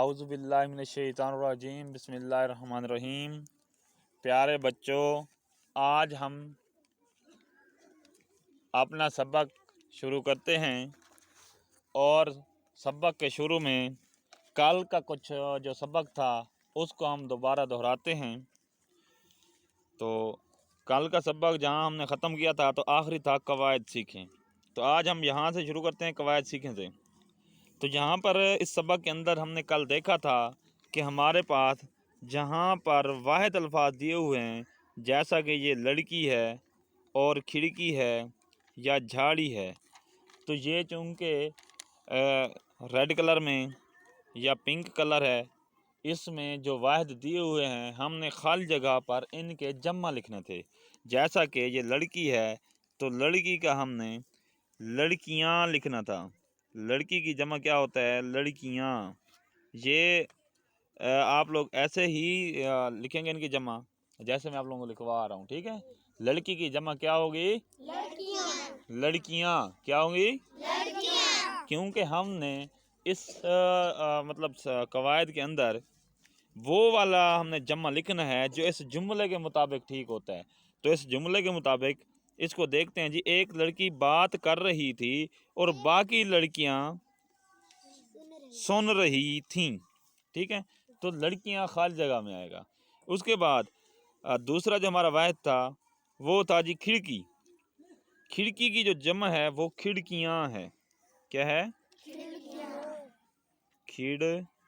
आऊज़ुबिल्लाहि मिनश्शैतानिर्रजीम बिस्मिल्लाहिर्रहमानिर्रहीम। प्यारे बच्चों, आज हम अपना सबक शुरू करते हैं और सबक के शुरू में कल का कुछ जो सबक था उसको हम दोबारा दोहराते हैं। तो कल का सबक जहां हमने ख़त्म किया था तो आखिरी था कवायद सीखें। तो आज हम यहां से शुरू करते हैं कवायद सीखें से। तो यहाँ पर इस सबक के अंदर हमने कल देखा था कि हमारे पास जहाँ पर वाहिद अल्फाज दिए हुए हैं, जैसा कि ये लड़की है और खिड़की है या झाड़ी है, तो ये चूँकि रेड कलर में या पिंक कलर है, इसमें जो वाहिद दिए हुए हैं हमने खाली जगह पर इनके जम्मा लिखने थे। जैसा कि ये लड़की है तो लड़की का हमने लड़कियाँ लिखना था। लड़की की जमा क्या होता है? लड़कियाँ। ये आप लोग ऐसे ही लिखेंगे इनकी जमा, जैसे मैं आप लोगों को लिखवा रहा हूँ, ठीक है। लड़की की जमा क्या होगी? लड़कियाँ। लड़कियाँ क्या होंगी? लड़कियाँ। क्योंकि हमने इस मतलब कवायद के अंदर वो वाला हमने जमा लिखना है जो इस जुमले के मुताबिक ठीक होता है। तो इस जुमले के मुताबिक इसको देखते हैं जी। एक लड़की बात कर रही थी और बाकी लड़कियां सुन रही थीं, ठीक है। तो लड़कियां खाली जगह में आएगा। उसके बाद दूसरा जो हमारा वाहिद था वो था जी खिड़की। खिड़की की जो जमा है वो खिड़कियां है। क्या है? खिड़कियां,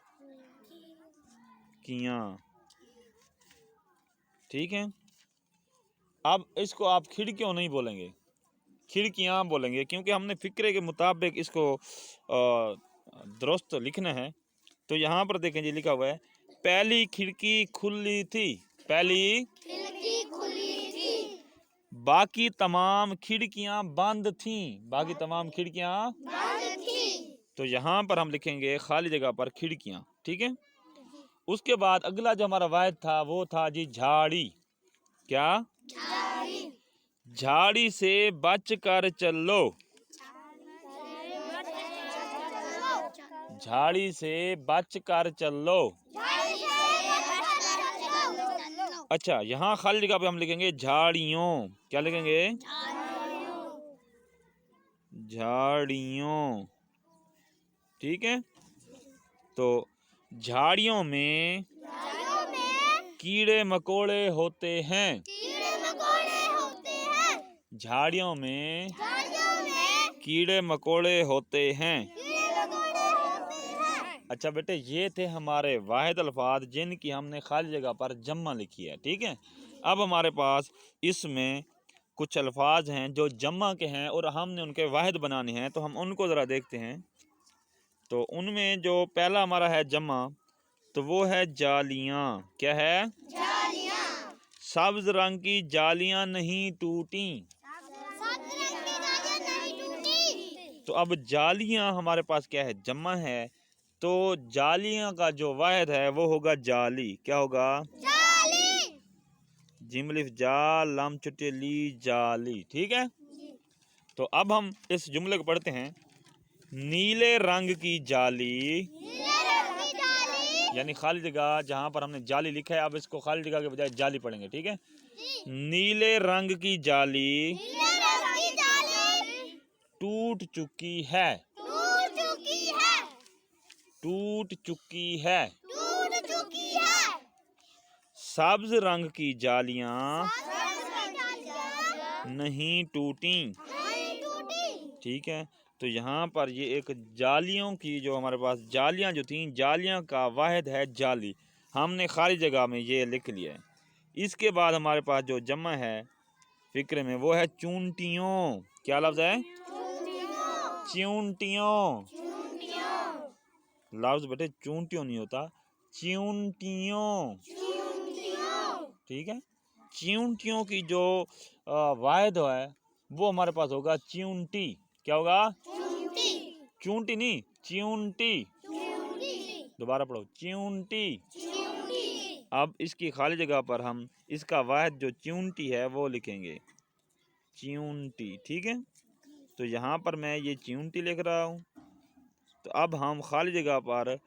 ठीक है। अब इसको आप खिड़कियों नहीं बोलेंगे, खिड़कियाँ बोलेंगे, क्योंकि हमने फिक्रे के मुताबिक इसको दुरुस्त लिखना है। तो यहाँ पर देखें जी, लिखा हुआ है पहली खिड़की खुली थी। पहली खिड़की खुली थी। बाकी तमाम खिड़कियाँ बंद थीं। बाकी तमाम खिड़कियाँ बंद थीं। तो यहाँ पर हम लिखेंगे खाली जगह पर खिड़कियाँ, ठीक है। उसके बाद अगला जो हमारा वाहिद था वो था जी झाड़ी। क्या? झाड़ी से बच कर चलो। झाड़ी से बच कर चलो। अच्छा, यहाँ खाली जगह पे हम लिखेंगे झाड़ियों। क्या लिखेंगे? झाड़ियों, ठीक है। तो झाड़ियों में कीड़े मकोड़े होते हैं। झाड़ियों में कीड़े मकोड़े होते हैं। अच्छा बेटे, ये थे हमारे वाहिद अल्फाज जिनकी हमने खाली जगह पर जम्मा लिखी है, ठीक है। अब हमारे पास इसमें कुछ अल्फाज हैं जो जम्मा के हैं और हमने उनके वाहिद बनाने हैं, तो हम उनको ज़रा देखते हैं। तो उनमें जो पहला हमारा है जम्मा, तो वो है जालियाँ। क्या है? जालियाँ। सब्ज रंग की जालियाँ नहीं टूटी। तो अब जालियाँ हमारे पास क्या है? जम्मा है। तो जालियाँ का जो वाहिद है वो होगा जाली। क्या होगा? जाली। जिमलिफ जाल लम चुटेली जाली, ठीक है। तो अब हम इस जुमले को पढ़ते हैं। नीले रंग की जाली, यानी खाली जगह जहां पर हमने जाली लिखा है, अब इसको खाली जगह के बजाय जाली पढ़ेंगे, ठीक है। नीले रंग की जाली टूट चुकी है। टूट चुकी है। सब्ज रंग की जालियां नहीं टूटी। ठीक है। तो यहाँ पर ये एक जालियों की जो हमारे पास जालियां जो थी, जालियां का वाहिद है जाली। हमने खाली जगह में ये लिख लिया है। इसके बाद हमारे पास जो जमा है फिक्रे में वो है चूंटियों। क्या लफ्ज है? चूंटियों। लफ्ज बेटे चूंटियों नहीं होता, चूंटियों, ठीक है। चूंटियों की जो वाहिद है वो हमारे पास होगा चूंटी। क्या होगा? चूंटी नहीं, च्यूंटी। दोबारा पढ़ो, च्यूंटी। अब इसकी खाली जगह पर हम इसका वाहिद जो च्यूंटी है वो लिखेंगे, च्यूंटी, ठीक है। तो यहाँ पर मैं ये च्यूंटी लिख रहा हूँ। तो अब हम खाली जगह पर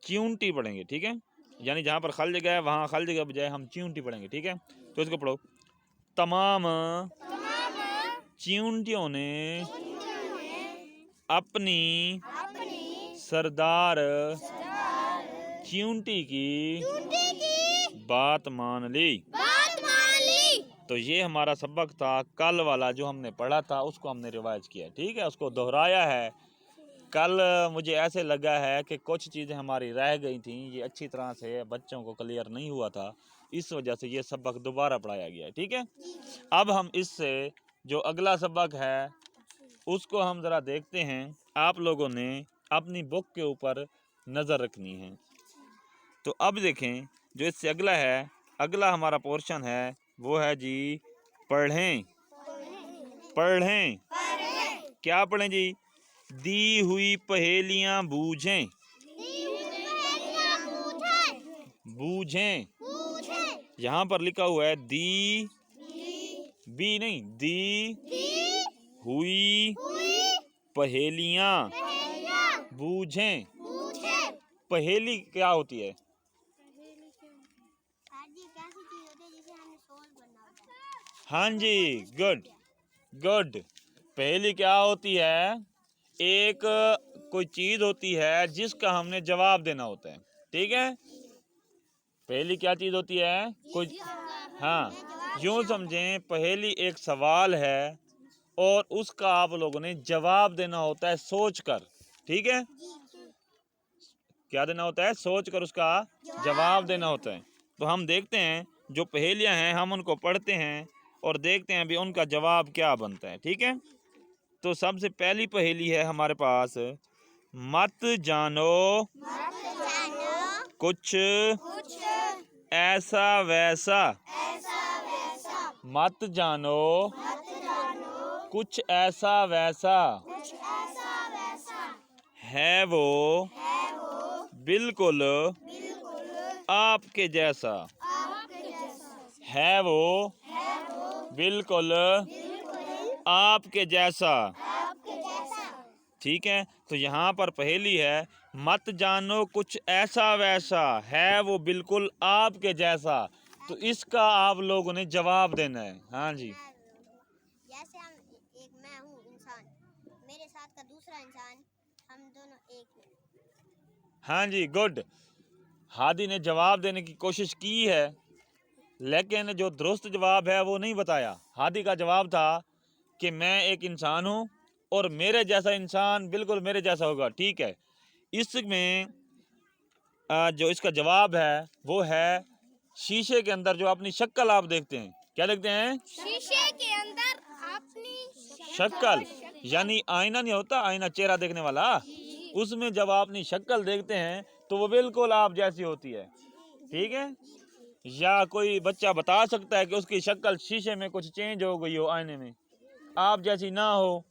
च्यूंटी पढ़ेंगे, ठीक है। यानी जहाँ पर खल जगह है वहाँ खल जगह बजाय हम च्यूंटी पढ़ेंगे, ठीक है। तो इसको पढ़ो। तमाम च्यूंटियों ने अपनी सरदार च्यूंटी की बात मान ली। तो ये हमारा सबक था कल वाला, जो हमने पढ़ा था उसको हमने रिवाइज किया, ठीक है, उसको दोहराया है। कल मुझे ऐसे लगा है कि कुछ चीज़ें हमारी रह गई थी, ये अच्छी तरह से बच्चों को क्लियर नहीं हुआ था, इस वजह से ये सबक दोबारा पढ़ाया गया है, ठीक है। अब हम इससे जो अगला सबक है उसको हम ज़रा देखते हैं। आप लोगों ने अपनी बुक के ऊपर नज़र रखनी है। तो अब देखें जो इससे अगला है, अगला हमारा पोर्शन है वो है जी पढ़ें। पढ़ें क्या पढ़ें जी? दी हुई पहेलियां बूझें। बूझें यहाँ पर लिखा हुआ है दी, बी नहीं, दी हुई पहेलियां बूझें। पहेली क्या होती है? हाँ जी, गुड गुड। पहेली क्या होती है? एक कोई चीज होती है जिसका हमने जवाब देना होता है, ठीक है। पहेली क्या चीज होती है? कोई, हाँ, यूं समझें पहेली एक सवाल है और उसका आप लोगों ने जवाब देना होता है सोचकर, ठीक है। क्या देना होता है? सोचकर उसका जवाब देना होता है। तो हम देखते हैं जो पहेलियां हैं हम उनको पढ़ते हैं और देखते हैं भी उनका जवाब क्या बनता है, ठीक है। तो सबसे पहली पहेली है हमारे पास, मत जानो कुछ ऐसा वैसा। मत जानो कुछ ऐसा वैसा है वो बिल्कुल आपके जैसा। है वो बिल्कुल आपके जैसा, ठीक है। तो यहाँ पर पहेली है मत जानो कुछ ऐसा वैसा है वो बिल्कुल आपके जैसा। तो इसका आप लोगों ने जवाब देना है। हाँ जी। जैसे मैं हूँ इंसान, मेरे साथ का दूसरा इंसान, हम दोनों एक हैं। हाँ जी, गुड। हादी ने जवाब देने की कोशिश की है लेकिन जो दुरुस्त जवाब है वो नहीं बताया। हादी का जवाब था कि मैं एक इंसान हूँ और मेरे जैसा इंसान बिल्कुल मेरे जैसा होगा, ठीक है। इसमें जो इसका जवाब है वो है शीशे के अंदर जो अपनी शक्ल आप देखते हैं। क्या देखते हैं? शीशे के अंदर अपनी शक्ल, यानी आईना नहीं होता, आईना चेहरा देखने वाला, उसमें जब आप अपनी शक्ल देखते हैं तो वो बिल्कुल आप जैसी होती है, ठीक है। या कोई बच्चा बता सकता है कि उसकी शक्ल शीशे में कुछ चेंज हो गई हो, आईने में आप जैसी ना हो?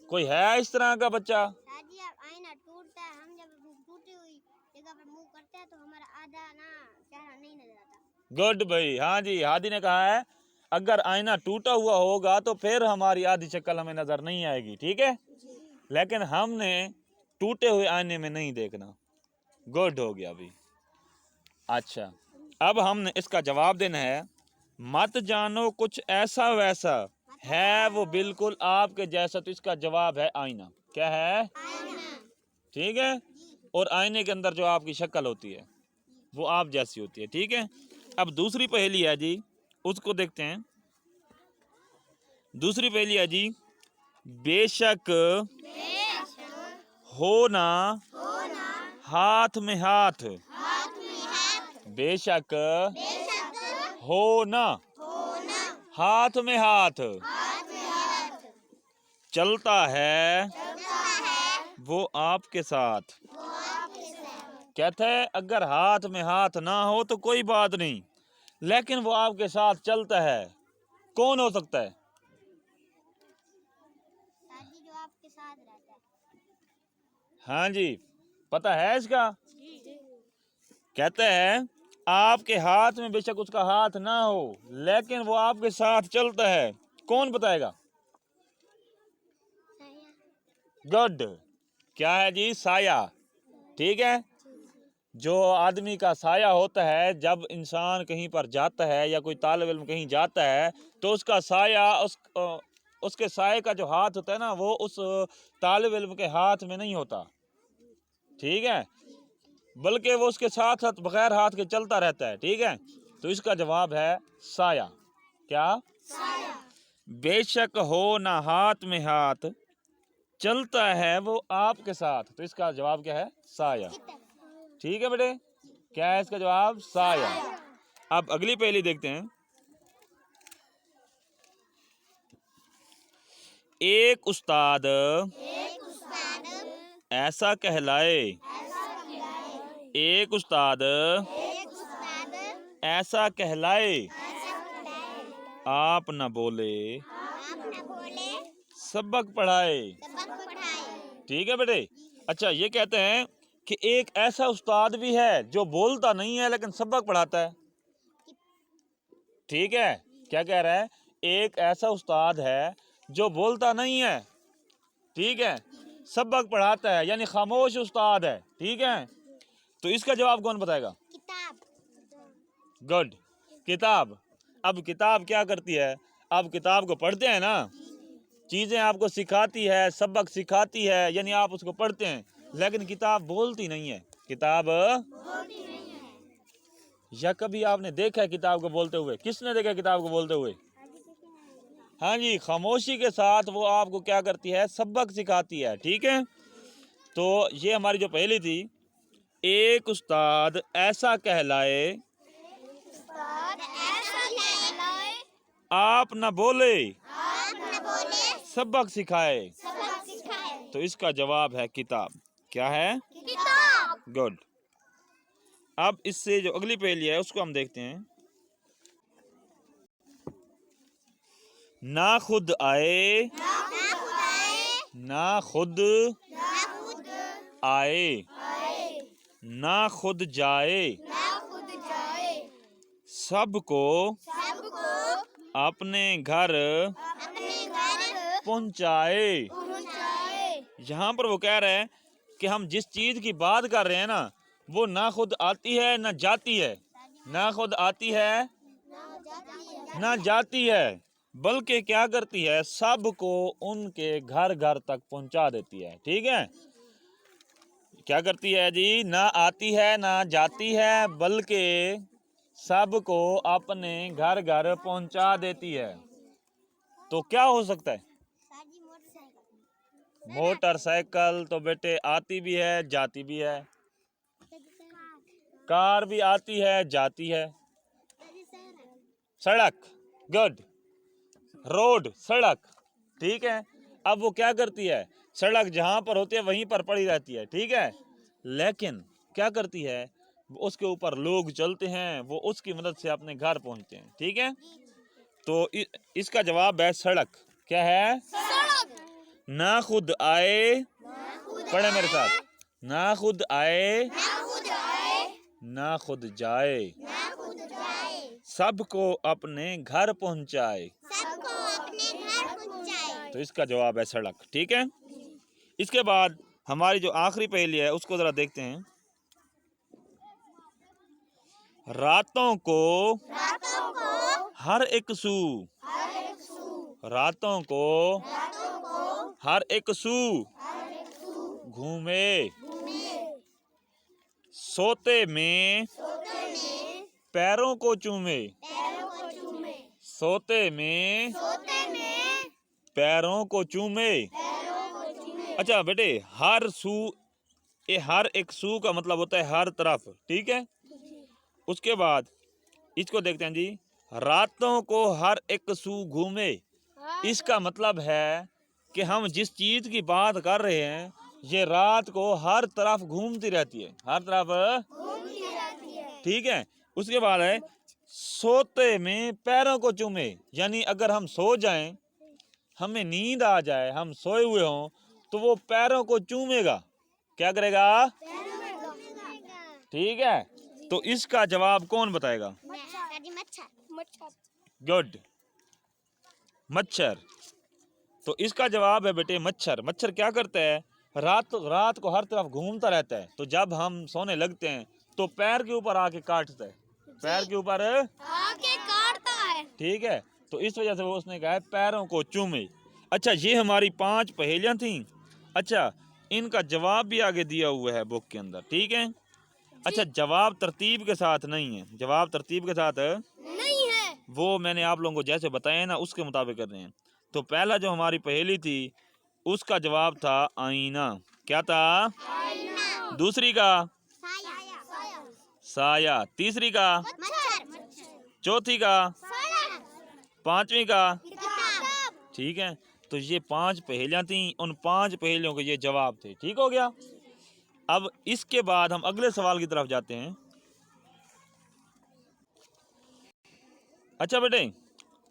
कोई है इस तरह का बच्चा? आईना टूटता है, हम जब टूटी हुई जगह पर मुंह करते हैं तो हमारा आधा ना चेहरा नहीं नजर आता। गुड भाई, हाँ जी। हादी ने कहा है अगर आईना टूटा हुआ होगा तो फिर हमारी आधी शक्ल हमें नजर नहीं आएगी, ठीक है। लेकिन हमने टूटे हुए आईने में नहीं देखना। गुड हो गया भाई। अच्छा, अब हमने इसका जवाब देना है मत जानो कुछ ऐसा वैसा है वो बिल्कुल आपके जैसा। तो इसका जवाब है आईना। क्या है? ठीक है। और आईने के अंदर जो आपकी शक्ल होती है वो आप जैसी होती है, ठीक है। अब दूसरी पहेली है जी, उसको देखते हैं। दूसरी पहेली है जी, बेशक हो ना हाथ में हाथ। बेशक हो ना हाथ में हाथ चलता है वो आपके साथ। कहते हैं अगर हाथ में हाथ ना हो तो कोई बात नहीं, लेकिन वो आपके साथ चलता है। कौन हो सकता है? जो आपके साथ रहता है। हाँ जी, पता है इसका? कहते हैं आपके हाथ में बेशक उसका हाथ ना हो लेकिन वो आपके साथ चलता है। कौन बताएगा? गुड। क्या है जी? साया, ठीक है। जो आदमी का साया होता है, जब इंसान कहीं पर जाता है या कोई तालिब इल्म कहीं जाता है तो उसका साया उसके साये का जो हाथ होता है ना, वो उस तालिब इल्म के हाथ में नहीं होता, ठीक है, बल्कि वो उसके साथ साथ बगैर हाथ के चलता रहता है, ठीक है। तो इसका जवाब है साया। क्या? साया। बेशक हो ना हाथ में हाथ, चलता है वो आपके साथ। तो इसका जवाब क्या है? साया। ठीक है बेटे, क्या है इसका जवाब? साया। अब अगली पहेली देखते हैं। एक उस्ताद ऐसा कहलाए, एक उस्ताद ऐसा कहलाए, आप न बोले सबक पढ़ाए। ठीक है बेटे। अच्छा, ये कहते हैं कि एक ऐसा उस्ताद भी है जो बोलता नहीं है लेकिन सबक पढ़ाता है। ठीक है, क्या कह रहा है? एक ऐसा उस्ताद है जो बोलता नहीं है, ठीक है, सबक पढ़ाता है, यानी खामोश उस्ताद है। ठीक है, तो इसका जवाब कौन बताएगा? किताब। गुड, किताब। अब किताब क्या करती है? अब किताब को पढ़ते हैं ना, चीजें आपको सिखाती है, सबक सिखाती है, यानी आप उसको पढ़ते हैं, लेकिन किताब बोलती नहीं है। किताब बोलती नहीं है। या कभी आपने देखा है किताब को बोलते हुए? किसने देखा किताब को बोलते हुए? हाँ जी, खामोशी के साथ वो आपको क्या करती है? सबक सिखाती है। ठीक है, तो ये हमारी जो पहेली थी, एक उस्ताद ऐसा कहलाए, आप न बोले सबक सिखाए। तो इसका जवाब है किताब। क्या है? किताब। गुड। अब इससे जो अगली पहेली है उसको हम देखते हैं। ना खुद आए, ना खुद आए, ना खुद जाए, सबको अपने घर पहुंचाए। यहाँ पर वो कह रहे हैं कि हम जिस चीज की बात कर रहे हैं ना, वो ना खुद आती है ना जाती है, ना खुद आती है ना जाती है, बल्कि क्या करती है? सबको उनके घर घर तक पहुंचा देती है। ठीक है, क्या करती है जी? ना आती है ना जाती है, बल्कि सबको अपने घर घर पहुंचा देती है। तो क्या हो सकता है? मोटरसाइकिल तो बेटे आती भी है जाती भी है, कार भी आती है जाती है, सड़क, गुड, रोड, सड़क। ठीक है, अब वो क्या करती है? सड़क जहां पर होती है वहीं पर पड़ी रहती है। ठीक है, लेकिन क्या करती है? उसके ऊपर लोग चलते हैं, वो उसकी मदद से अपने घर पहुंचते हैं। ठीक है, तो इसका जवाब है सड़क। क्या है? सड़क। ना खुद आए, पढ़े मेरे साथ, ना खुद आए ना खुद जाए, सबको अपने घर पहुंचाए। तो इसका जवाब है सड़क। ठीक है, इसके बाद हमारी जो आखिरी पहेली है उसको जरा देखते हैं। रातों को हर एक सू, रातों को हर एक सू घूमे, सोते में पैरों को चूमे, सोते में पैरों को चूमे। अच्छा बेटे, हर सू, ये हर एक सू का मतलब होता है हर तरफ। ठीक है, उसके बाद इसको देखते हैं जी। रातों को हर एक सू घूमे, इसका मतलब है कि हम जिस चीज की बात कर रहे हैं ये रात को हर तरफ घूमती रहती है, हर तरफ। ठीक है, उसके बाद है सोते में पैरों को चूमे, यानी अगर हम सो जाएं, हमें नींद आ जाए, हम सोए हुए हों, तो वो पैरों को चूमेगा। क्या करेगा? ठीक है, तो इसका जवाब कौन बताएगा? गुड, मच्छर। तो इसका जवाब है बेटे मच्छर। मच्छर क्या करता है? रात को हर तरफ घूमता रहता है, तो जब हम सोने लगते हैं तो पैर के ऊपर आके काटता है, पैर के ऊपर आके काटता है। ठीक है, तो इस वजह से वो उसने कहा है पैरों को चूमे। अच्छा, ये हमारी 5 पहेलियां थी। अच्छा, इनका जवाब भी आगे दिया हुआ है बुक के अंदर, ठीक है। अच्छा, जवाब तरतीब के साथ नहीं है, जवाब तरतीब के साथ नहीं है। वो मैंने आप लोगों को जैसे बताया ना उसके मुताबिक कर रहे हैं। तो पहला जो हमारी पहेली थी उसका जवाब था आईना। क्या था? आईना। दूसरी का साया। साया, तीसरी का, मच्छर। चौथी का, सड़क। पांचवी का। किताब। ठीक है, तो ये 5 पहेलियां थी, उन 5 पहेलियों के ये जवाब थे। ठीक हो गया। अब इसके बाद हम अगले सवाल की तरफ जाते हैं। अच्छा बेटे,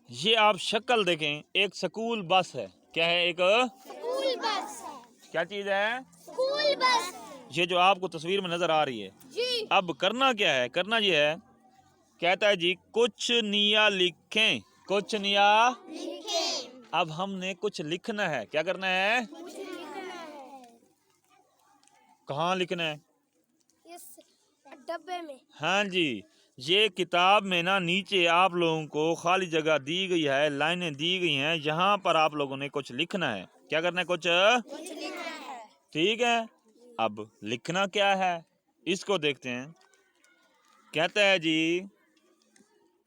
ये आप शक्ल देखें, एक स्कूल बस है। क्या है? एक स्कूल बस। क्या चीज है? School bus. ये जो आपको तस्वीर में नजर आ रही है। जी। अब करना क्या है? करना ये है, कहता है जी कुछ निया लिखें, कुछ निया। लिखें। अब हमने कुछ लिखना है। क्या करना है? कुछ लिखना है। कहाँ लिखना है? इस डब्बे में। हाँ जी, ये किताब में ना नीचे आप लोगों को खाली जगह दी गई है, लाइनें दी गई हैं, यहाँ पर आप लोगों ने कुछ लिखना है। क्या करना है? कुछ लिखना है। ठीक है। अब लिखना क्या है इसको देखते हैं। कहता है जी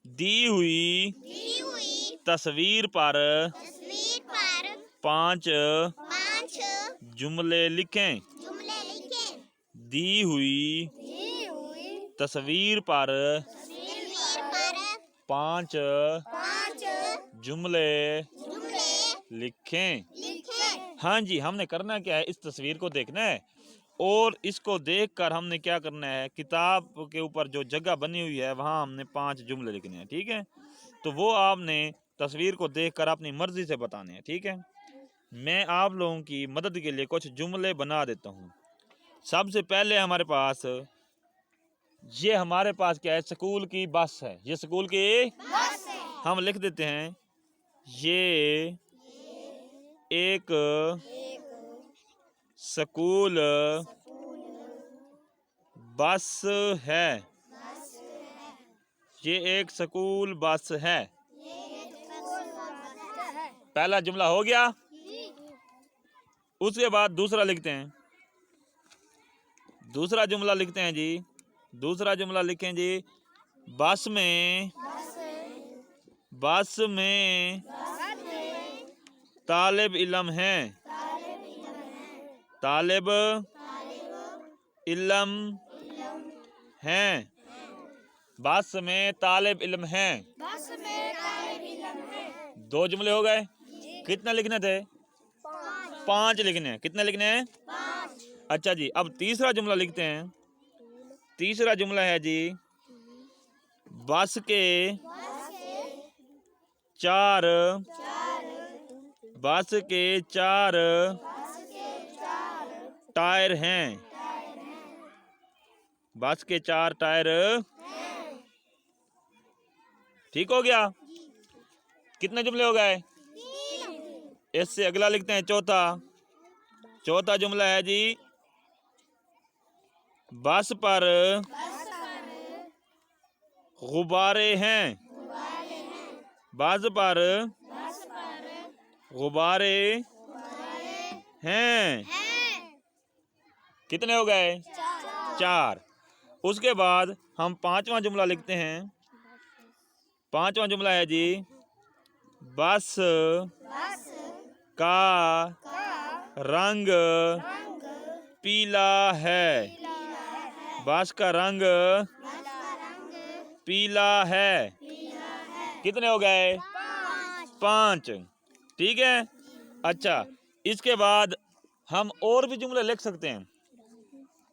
दी हुई तस्वीर पर तस्वीर पर 5 5 जुमले लिखें। जुमले लिखें। दी हुई तस्वीर पर तस्वीर पर 5 5 जुमले जुमले लिखें। लिखें। हाँ जी, हमने करना क्या है? इस तस्वीर को देखना है और इसको देखकर हमने क्या करना है, किताब के ऊपर जो जगह बनी हुई है वहाँ हमने 5 जुमले लिखने हैं। ठीक है, तो वो आपने तस्वीर को देखकर अपनी मर्जी से बताने हैं। ठीक है, मैं आप लोगों की मदद के लिए कुछ जुमले बना देता हूँ। सबसे पहले हमारे पास क्या है? स्कूल की बस है। ये स्कूल की बस है। हम लिख देते हैं ये एक स्कूल बस है। ये एक स्कूल बस है। पहला जुमला हो गया। उसके बाद दूसरा लिखते हैं। दूसरा जुमला लिखते हैं जी। दूसरा जुमला लिखें जी बस में तालिब इल्म है। तालिब इल्म हैं। बस में तालिब इल्म हैं। बस में तालिब इल्म है। 2 जुमले हो गए। कितने लिखने थे? 5 लिखने हैं। कितने लिखने हैं? 5। अच्छा जी, अब तीसरा जुमला लिखते हैं। तीसरा जुमला है जी बस के 4 टायर हैं। बस के 4 टायर। ठीक हो गया। कितने जुमले हो गए? इससे अगला लिखते हैं चौथा। चौथा जुमला है जी बस पर गुब्बारे हैं। बस पर गुब्बारे हैं। कितने हो गए? 4। उसके बाद हम 5वां जुमला लिखते हैं। 5वां जुमला है जी बस का रंग पीला है। बस का रंग पीला है। कितने हो गए? 5। ठीक है। अच्छा, इसके बाद हम और भी जुमले लिख सकते हैं।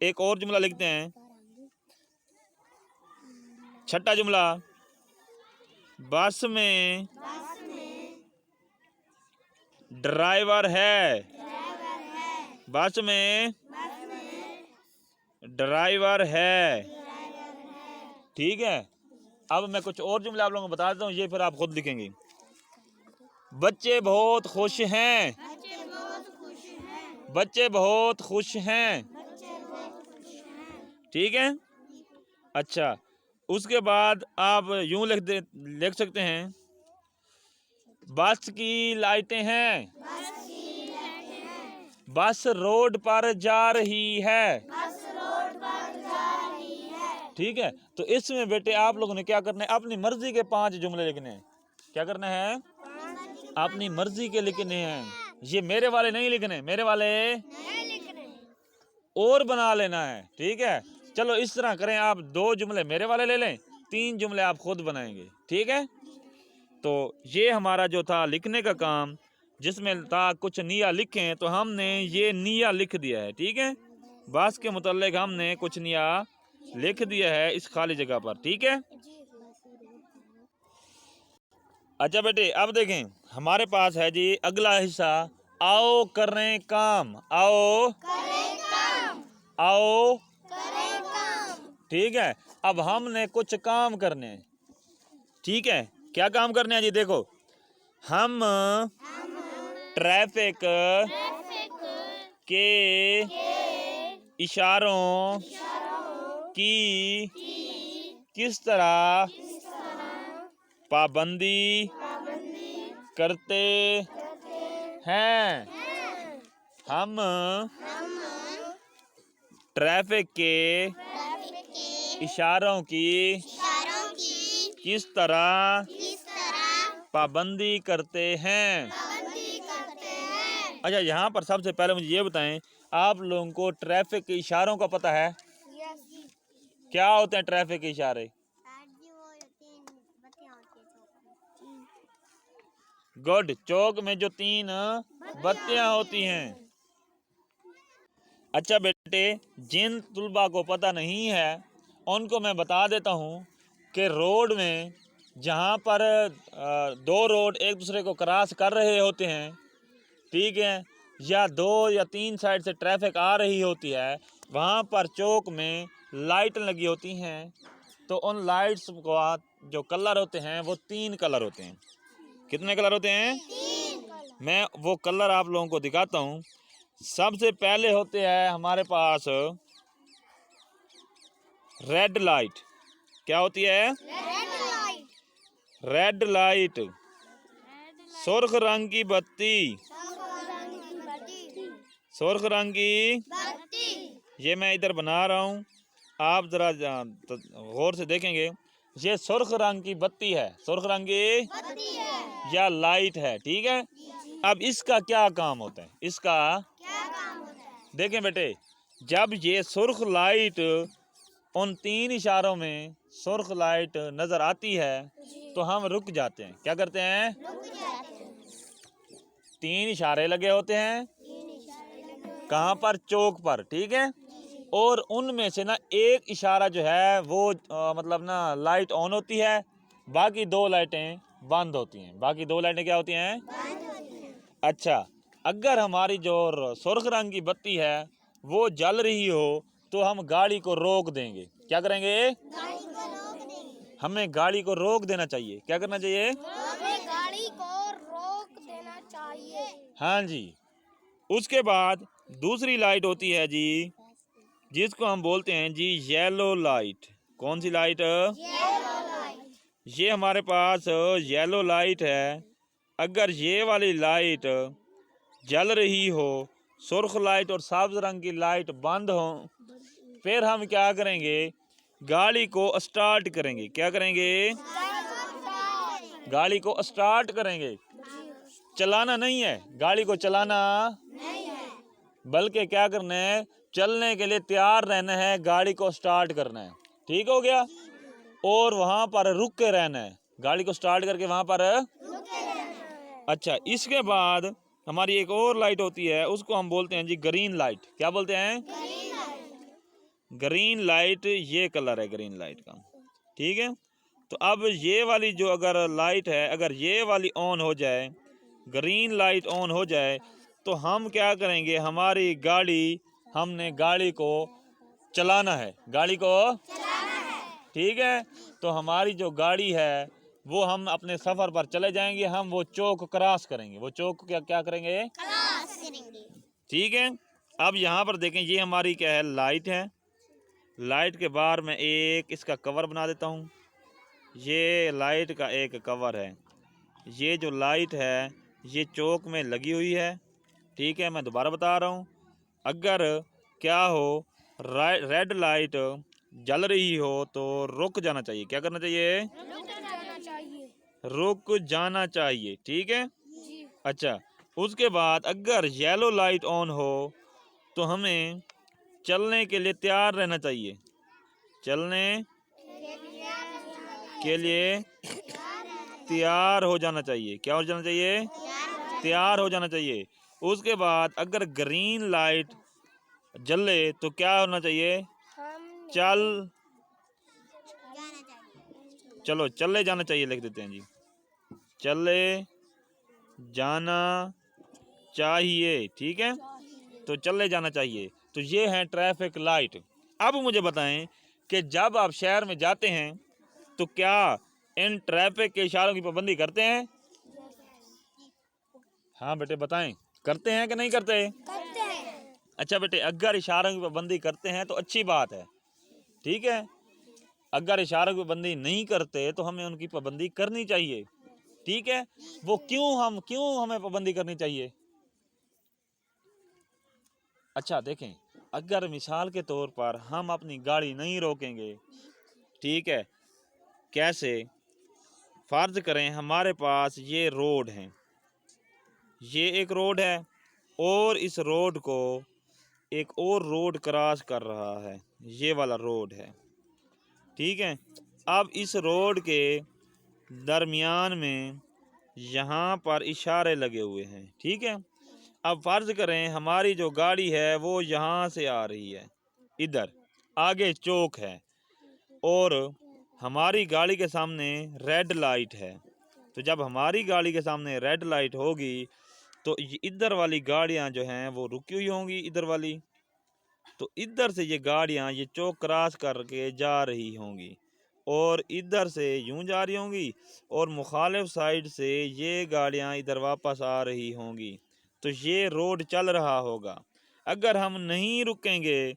एक और जुमला लिखते हैं। छठा जुमला बस में ड्राइवर है। बस में ड्राइवर है। ठीक है, अब मैं कुछ और जुमले आप लोगों को बता देता हूँ, ये फिर आप खुद लिखेंगे। बच्चे बहुत खुश हैं। बच्चे बहुत खुश हैं। ठीक है। अच्छा, उसके बाद आप यूं लिख सकते हैं, बस की लाइटें हैं, बस रोड पर जा रही है। ठीक है, तो इसमें बेटे आप लोगों ने क्या करना है, अपनी मर्जी के 5 जुमले लिखने हैं। क्या करना है, अपनी मर्जी के लिखने हैं। ये मेरे वाले नहीं लिखने, मेरे वाले और बना लेना है। ठीक है, चलो इस तरह करें, आप 2 जुमले मेरे वाले ले लें, 3 जुमले आप खुद बनाएंगे। ठीक है, तो ये हमारा जो था लिखने का काम, जिसमें था कुछ निया लिखें, तो हमने ये निया लिख दिया है। ठीक है, बस के मुताल्लिक हमने कुछ निया लिख दिया है इस खाली जगह पर। ठीक है, अच्छा बेटे अब देखें, हमारे पास है जी अगला हिस्सा, आओ करें काम। आओ आओ, ठीक है, अब हमने कुछ काम करने हैं। ठीक है, क्या काम करने हैं जी, देखो हम ट्रैफिक के इशारों की किस तरह पाबंदी करते हैं। हम ट्रैफिक के इशारों की किस तरह पाबंदी करते हैं। अच्छा, यहाँ पर सबसे पहले मुझे ये बताएं, आप लोगों को ट्रैफिक के इशारों का पता है? क्या होते हैं ट्रैफिक के इशारे? गुड, चौक में जो 3 बत्तियां होती हैं। अच्छा बेटे, जिन तुलबा को पता नहीं है उनको मैं बता देता हूँ कि रोड में जहाँ पर 2 रोड एक दूसरे को क्रॉस कर रहे होते हैं, ठीक है, या 2 या 3 साइड से ट्रैफिक आ रही होती है, वहाँ पर चौक में लाइट लगी होती हैं। तो उन लाइट्स को जो कलर होते हैं वो 3 कलर होते हैं। कितने कलर होते हैं? 3। मैं वो कलर आप लोगों को दिखाता हूँ। सबसे पहले होते हैं हमारे पास रेड लाइट। क्या होती है? रेड लाइट, सुर्ख रंग की बत्ती, सुर्ख रंग की, ये मैं इधर बना रहा हूँ, आप जरा गौर से देखेंगे, ये सुर्ख रंग की बत्ती है, सुर्ख रंग की या लाइट है। ठीक है, अब इसका क्या काम होता है, इसका देखें बेटे, जब ये सुर्ख लाइट उन 3 इशारों में सुर्ख लाइट नजर आती है तो हम रुक जाते हैं। क्या करते हैं? 3 इशारे लगे होते हैं, कहाँ पर? चौक पर। ठीक है, और उनमें से ना एक इशारा जो है वो मतलब ना लाइट ऑन होती है, बाकी 2 लाइटें बंद होती हैं। बाकी 2 लाइटें क्या होती हैं? अच्छा, अगर हमारी जो सुर्ख रंग की बत्ती है वो जल रही हो तो हम गाड़ी को रोक देंगे। क्या करेंगे? हमें गाड़ी को रोक देना चाहिए। क्या करना चाहिए? हमें गाड़ी को रोक देना चाहिए। हाँ जी। उसके बाद दूसरी लाइट होती है जी, जिसको हम बोलते हैं जी येलो लाइट। कौन सी लाइट? ये हमारे पास येलो लाइट है। अगर ये वाली लाइट जल रही हो, सुर्ख लाइट और सब्ज रंग की लाइट बंद हो, फिर हम क्या करेंगे? गाड़ी को स्टार्ट करेंगे। क्या करेंगे? गाड़ी को स्टार्ट करेंगे। चलाना नहीं है, गाड़ी को चलाना नहीं है, बल्कि क्या करना है? चलने के लिए तैयार रहना है, गाड़ी को स्टार्ट करना है। ठीक हो गया, और वहां पर रुक के रहना है, गाड़ी को स्टार्ट करके वहां पर रुक के रहना है। अच्छा, इसके बाद हमारी एक और लाइट होती है, उसको हम बोलते हैं जी ग्रीन लाइट। क्या बोलते हैं? Green light. ये कलर है ग्रीन लाइट का। ठीक है, तो अब ये वाली जो अगर लाइट है, अगर ये वाली ऑन हो जाए, ग्रीन लाइट ऑन हो जाए, तो हम क्या करेंगे? हमारी गाड़ी, हमने गाड़ी को चलाना है, गाड़ी को चलाना है। ठीक है, तो हमारी जो गाड़ी है वो हम अपने सफ़र पर चले जाएंगे, हम वो चौक क्रॉस करेंगे, वो चौक क्या करेंगे? क्रॉस करेंगे। ठीक है, अब यहाँ पर देखें, ये हमारी क्या है? लाइट है। लाइट के बाहर मैं एक इसका कवर बना देता हूँ। ये लाइट का एक कवर है। ये जो लाइट है ये चौक में लगी हुई है। ठीक है, मैं दोबारा बता रहा हूँ। अगर क्या हो रेड लाइट जल रही हो तो रुक जाना चाहिए। क्या करना चाहिए? रुक जाना चाहिए। ठीक है। अच्छा, उसके बाद अगर येलो लाइट ऑन हो तो हमें चलने के लिए तैयार रहना चाहिए। चलने के लिए तैयार हो जाना चाहिए। क्या हो जाना चाहिए? तैयार हो जाना चाहिए। उसके बाद अगर ग्रीन लाइट जले तो क्या होना चाहिए? चल चलो चले जाना चाहिए लिख देते हैं जी। चले जाना चाहिए। ठीक है, तो चले जाना चाहिए। तो ये है ट्रैफिक लाइट। अब मुझे बताएं कि जब आप शहर में जाते हैं तो क्या इन ट्रैफिक के इशारों की पाबंदी करते हैं? हाँ बेटे बताएं, करते हैं कि नहीं करते? अच्छा बेटे, अगर इशारों की पाबंदी करते हैं तो अच्छी बात है। ठीक है, अगर इशारों की पाबंदी नहीं करते तो हमें उनकी पाबंदी करनी चाहिए। ठीक है, वो क्यों हमें पाबंदी करनी चाहिए? अच्छा देखें, अगर मिसाल के तौर पर हम अपनी गाड़ी नहीं रोकेंगे, ठीक है, कैसे? फर्ज करें हमारे पास ये रोड है, ये एक रोड है और इस रोड को एक और रोड क्रॉस कर रहा है, ये वाला रोड है। ठीक है, अब इस रोड के दरमियान में यहाँ पर इशारे लगे हुए हैं। ठीक है, अब फर्ज करें हमारी जो गाड़ी है वो यहाँ से आ रही है, इधर आगे चौक है और हमारी गाड़ी के सामने रेड लाइट है। तो जब हमारी गाड़ी के सामने रेड लाइट होगी तो इधर वाली गाड़ियाँ जो हैं वो रुकी हुई होंगी, इधर वाली। तो इधर से ये गाड़ियाँ ये चौक क्रॉस करके जा रही होंगी और इधर से यूं जा रही होंगी और मुखालिफ साइड से ये गाड़ियाँ इधर वापस आ रही होंगी। तो ये रोड चल रहा होगा। अगर हम नहीं रुकेंगे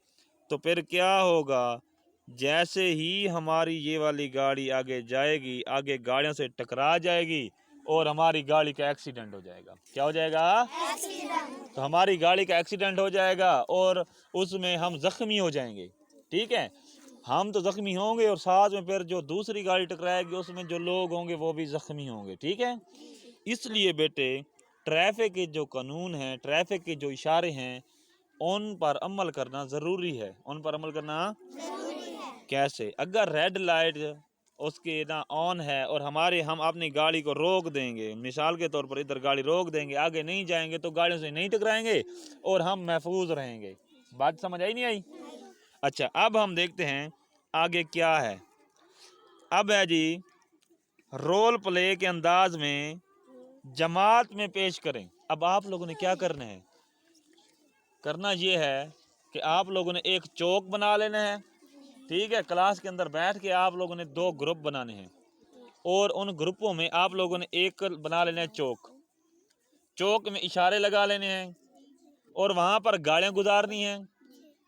तो फिर क्या होगा? जैसे ही हमारी ये वाली गाड़ी आगे जाएगी, आगे गाड़ियों से टकरा जाएगी और हमारी गाड़ी का एक्सीडेंट हो जाएगा। क्या हो जाएगा? तो हमारी गाड़ी का एक्सीडेंट हो जाएगा और उसमें हम जख्मी हो जाएंगे। ठीक है, हम तो जख्मी होंगे और साथ में फिर जो दूसरी गाड़ी टकराएगी उसमें जो लोग होंगे वो भी जख्मी होंगे। ठीक है, इसलिए बेटे ट्रैफिक के जो कानून हैं, ट्रैफिक के जो इशारे हैं, उन पर अमल करना ज़रूरी है। उन पर अमल करना कैसे? अगर रेड लाइट उसके ना ऑन है और हम अपनी गाड़ी को रोक देंगे, मिसाल के तौर पर इधर गाड़ी रोक देंगे, आगे नहीं जाएंगे तो गाड़ियों से नहीं टकराएंगे और हम महफूज रहेंगे। बात समझ आई नहीं आई? अच्छा, अब हम देखते हैं आगे क्या है। अब है जी रोल प्ले के अंदाज में जमात में पेश करें। अब आप लोगों ने क्या करना है? करना ये है कि आप लोगों ने एक चौक बना लेना है। ठीक है, क्लास के अंदर बैठ के आप लोगों ने 2 ग्रुप बनाने हैं और उन ग्रुपों में आप लोगों ने एक बना लेना है चौक। चौक में इशारे लगा लेने हैं और वहाँ पर गाड़ियाँ गुजारनी हैं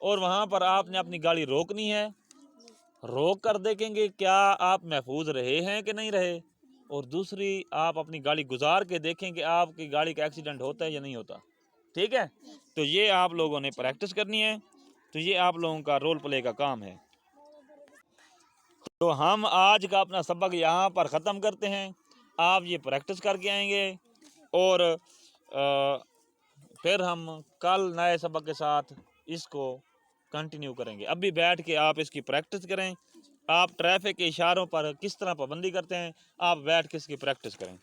और वहाँ पर आपने अपनी गाड़ी रोकनी है। रोक कर देखेंगे क्या आप महफूज रहे हैं कि नहीं रहे, और दूसरी आप अपनी गाड़ी गुजार के देखेंगे आपकी गाड़ी का एक्सीडेंट होता है या नहीं होता। ठीक है, तो ये आप लोगों ने प्रैक्टिस करनी है। तो ये आप लोगों का रोल प्ले का काम है। तो हम आज का अपना सबक यहाँ पर ख़त्म करते हैं। आप ये प्रैक्टिस करके आएंगे और फिर हम कल नए सबक के साथ इसको कंटिन्यू करेंगे। अभी बैठ के आप इसकी प्रैक्टिस करें। आप ट्रैफिक के इशारों पर किस तरह पाबंदी करते हैं, आप बैठ के इसकी प्रैक्टिस करें।